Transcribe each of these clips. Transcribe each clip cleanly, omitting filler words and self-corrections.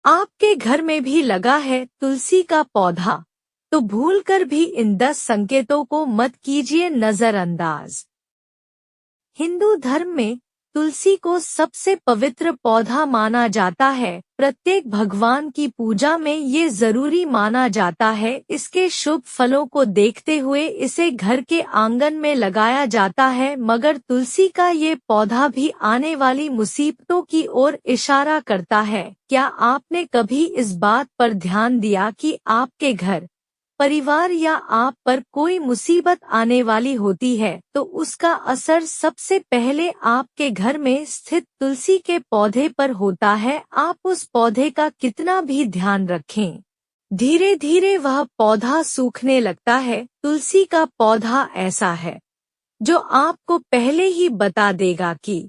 आपके घर में भी लगा है तुलसी का पौधा, तो भूलकर भी इन 10 संकेतों को मत कीजिए नजरअंदाज। हिंदू धर्म में तुलसी को सबसे पवित्र पौधा माना जाता है। प्रत्येक भगवान की पूजा में ये जरूरी माना जाता है। इसके शुभ फलों को देखते हुए इसे घर के आंगन में लगाया जाता है। मगर तुलसी का ये पौधा भी आने वाली मुसीबतों की ओर इशारा करता है। क्या आपने कभी इस बात पर ध्यान दिया कि आपके घर, परिवार या आप पर कोई मुसीबत आने वाली होती है तो उसका असर सबसे पहले आपके घर में स्थित तुलसी के पौधे पर होता है। आप उस पौधे का कितना भी ध्यान रखें, धीरे धीरे वह पौधा सूखने लगता है। तुलसी का पौधा ऐसा है जो आपको पहले ही बता देगा कि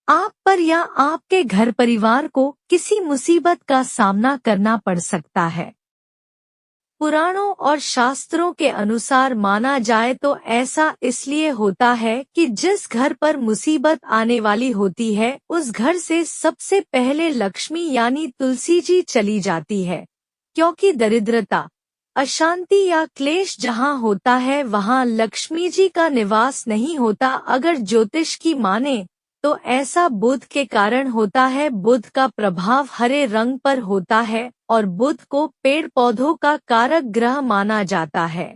आप पर या आपके घर परिवार को किसी मुसीबत का सामना करना पड़ सकता है। पुराणों और शास्त्रों के अनुसार माना जाए तो ऐसा इसलिए होता है कि जिस घर पर मुसीबत आने वाली होती है उस घर से सबसे पहले लक्ष्मी यानी तुलसी जी चली जाती है। क्योंकि दरिद्रता, अशांति या क्लेश जहाँ होता है वहाँ लक्ष्मी जी का निवास नहीं होता। अगर ज्योतिष की माने तो ऐसा बुध के कारण होता है। बुध का प्रभाव हरे रंग पर होता है और बुध को पेड़ पौधों का कारक ग्रह माना जाता है।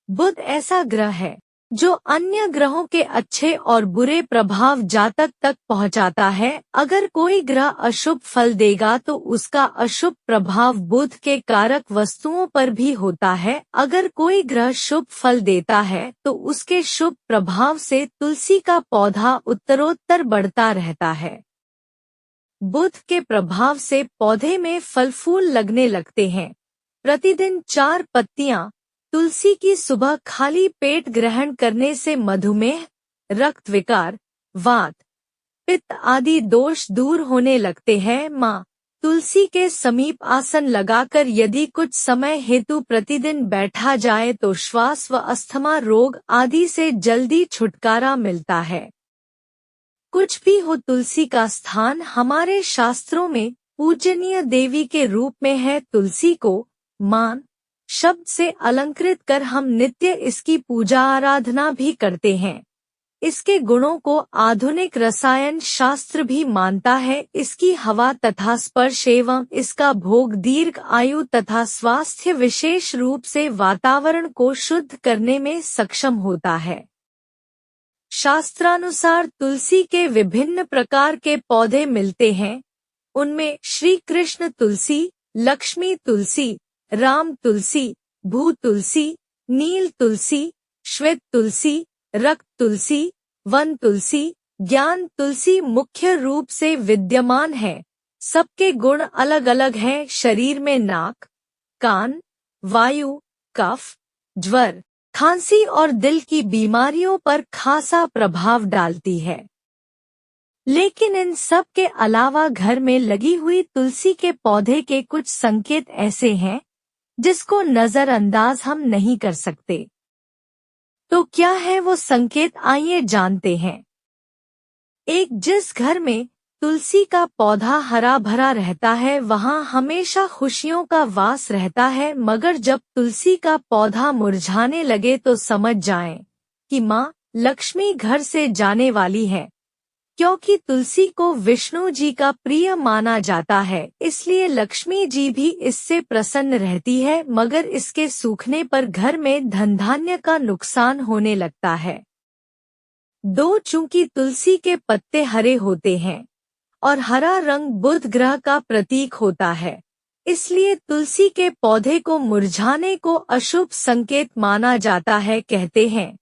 बुध ऐसा ग्रह है जो अन्य ग्रहों के अच्छे और बुरे प्रभाव जातक तक पहुंचाता है। अगर कोई ग्रह अशुभ फल देगा तो उसका अशुभ प्रभाव बुध के कारक वस्तुओं पर भी होता है। अगर कोई ग्रह शुभ फल देता है तो उसके शुभ प्रभाव से तुलसी का पौधा उत्तरोत्तर बढ़ता रहता है। बुध के प्रभाव से पौधे में फल फूल लगने लगते हैं। प्रतिदिन 4 पत्तियां तुलसी की सुबह खाली पेट ग्रहण करने से मधुमेह, रक्त विकार, वात, पित्त आदि दोष दूर होने लगते हैं। माँ तुलसी के समीप आसन लगाकर यदि कुछ समय हेतु प्रतिदिन बैठा जाए तो श्वास व अस्थमा रोग आदि से जल्दी छुटकारा मिलता है। कुछ भी हो, तुलसी का स्थान हमारे शास्त्रों में पूजनीय देवी के रूप में है। तुलसी को मान शब्द से अलंकृत कर हम नित्य इसकी पूजा आराधना भी करते हैं। इसके गुणों को आधुनिक रसायन शास्त्र भी मानता है। इसकी हवा तथा स्पर्श एवं इसका भोग दीर्घ आयु तथा स्वास्थ्य, विशेष रूप से वातावरण को शुद्ध करने में सक्षम होता है। शास्त्रानुसार तुलसी के विभिन्न प्रकार के पौधे मिलते हैं। उनमें श्री कृष्ण तुलसी, लक्ष्मी तुलसी, राम तुलसी, भू तुलसी, नील तुलसी, श्वेत तुलसी, रक्त तुलसी, वन तुलसी, ज्ञान तुलसी मुख्य रूप से विद्यमान है। सबके गुण अलग अलग हैं। शरीर में नाक, कान, वायु, कफ, ज्वर, खांसी और दिल की बीमारियों पर खासा प्रभाव डालती है। लेकिन इन सब के अलावा घर में लगी हुई तुलसी के पौधे के कुछ संकेत ऐसे हैं जिसको नजरअंदाज हम नहीं कर सकते। तो क्या है वो संकेत, आइए जानते हैं। एक, जिस घर में तुलसी का पौधा हरा भरा रहता है वहाँ हमेशा खुशियों का वास रहता है। मगर जब तुलसी का पौधा मुरझाने लगे तो समझ जाएं कि माँ लक्ष्मी घर से जाने वाली है। क्योंकि तुलसी को विष्णु जी का प्रिय माना जाता है, इसलिए लक्ष्मी जी भी इससे प्रसन्न रहती है। मगर इसके सूखने पर घर में धन धान्य का नुकसान होने लगता है। 2, चूंकि तुलसी के पत्ते हरे होते हैं और हरा रंग बुध ग्रह का प्रतीक होता है, इसलिए तुलसी के पौधे को मुरझाने को अशुभ संकेत माना जाता है। कहते हैं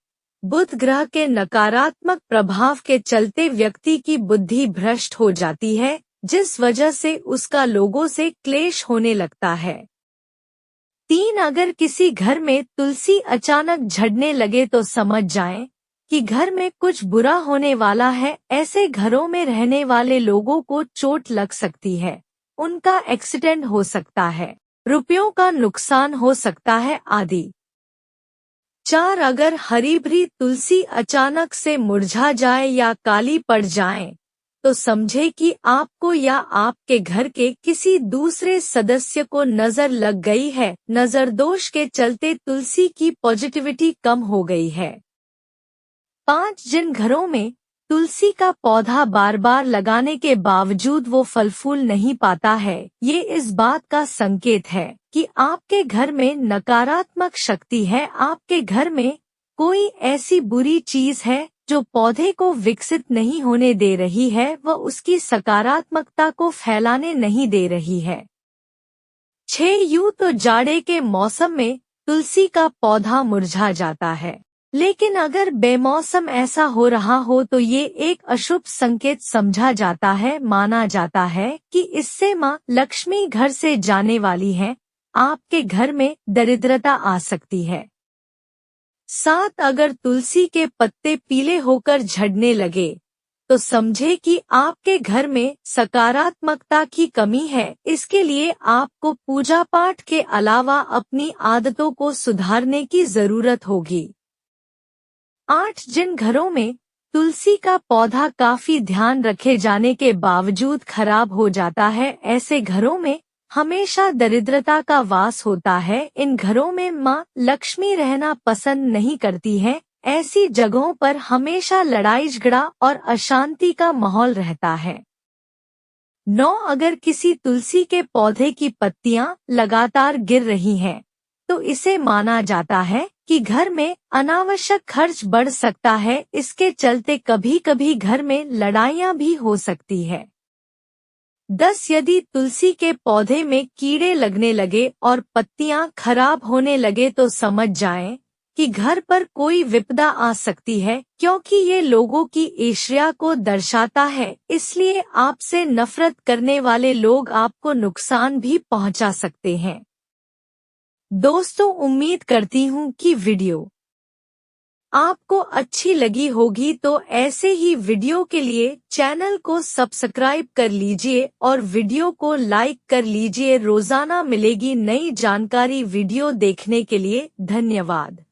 बुध ग्रह के नकारात्मक प्रभाव के चलते व्यक्ति की बुद्धि भ्रष्ट हो जाती है, जिस वजह से उसका लोगों से क्लेश होने लगता है। 3, अगर किसी घर में तुलसी अचानक झड़ने लगे तो समझ जाएं कि घर में कुछ बुरा होने वाला है। ऐसे घरों में रहने वाले लोगों को चोट लग सकती है, उनका एक्सीडेंट हो सकता है, रुपयों का नुकसान हो सकता है आदि। 4, अगर हरी भरी तुलसी अचानक से मुरझा जाए या काली पड़ जाए तो समझे कि आपको या आपके घर के किसी दूसरे सदस्य को नजर लग गई है। नजर दोष के चलते तुलसी की पॉजिटिविटी कम हो गई है। 5 जिन घरों में तुलसी का पौधा बार बार लगाने के बावजूद वो फल फूल नहीं पाता है, ये इस बात का संकेत है कि आपके घर में नकारात्मक शक्ति है। आपके घर में कोई ऐसी बुरी चीज है जो पौधे को विकसित नहीं होने दे रही है, वह उसकी सकारात्मकता को फैलाने नहीं दे रही है। 6 यूं तो जाड़े के मौसम में तुलसी का पौधा मुरझा जाता है, लेकिन अगर बेमौसम ऐसा हो रहा हो तो ये एक अशुभ संकेत समझा जाता है। माना जाता है कि इससे माँ लक्ष्मी घर से जाने वाली है, आपके घर में दरिद्रता आ सकती है। 7 अगर तुलसी के पत्ते पीले होकर झड़ने लगे तो समझे कि आपके घर में सकारात्मकता की कमी है। इसके लिए आपको पूजा पाठ के अलावा अपनी आदतों को सुधारने की जरूरत होगी। 8 जिन घरों में तुलसी का पौधा काफी ध्यान रखे जाने के बावजूद खराब हो जाता है, ऐसे घरों में हमेशा दरिद्रता का वास होता है। इन घरों में माँ लक्ष्मी रहना पसंद नहीं करती है। ऐसी जगहों पर हमेशा लड़ाई झगड़ा और अशांति का माहौल रहता है। 9 अगर किसी तुलसी के पौधे की पत्तियां लगातार गिर रही हैं, तो इसे माना जाता है कि घर में अनावश्यक खर्च बढ़ सकता है। इसके चलते कभी कभी घर में लड़ाइयां भी हो सकती है। 10 यदि तुलसी के पौधे में कीड़े लगने लगे और पत्तियां खराब होने लगे तो समझ जाएं कि घर पर कोई विपदा आ सकती है, क्योंकि ये लोगों की ईर्ष्या को दर्शाता है। इसलिए आपसे नफरत करने वाले लोग आपको नुकसान भी पहुंचा सकते हैं। दोस्तों, उम्मीद करती हूँ कि वीडियो आपको अच्छी लगी होगी, तो ऐसे ही वीडियो के लिए चैनल को सब्सक्राइब कर लीजिए और वीडियो को लाइक कर लीजिए। रोजाना मिलेगी नई जानकारी। वीडियो देखने के लिए धन्यवाद।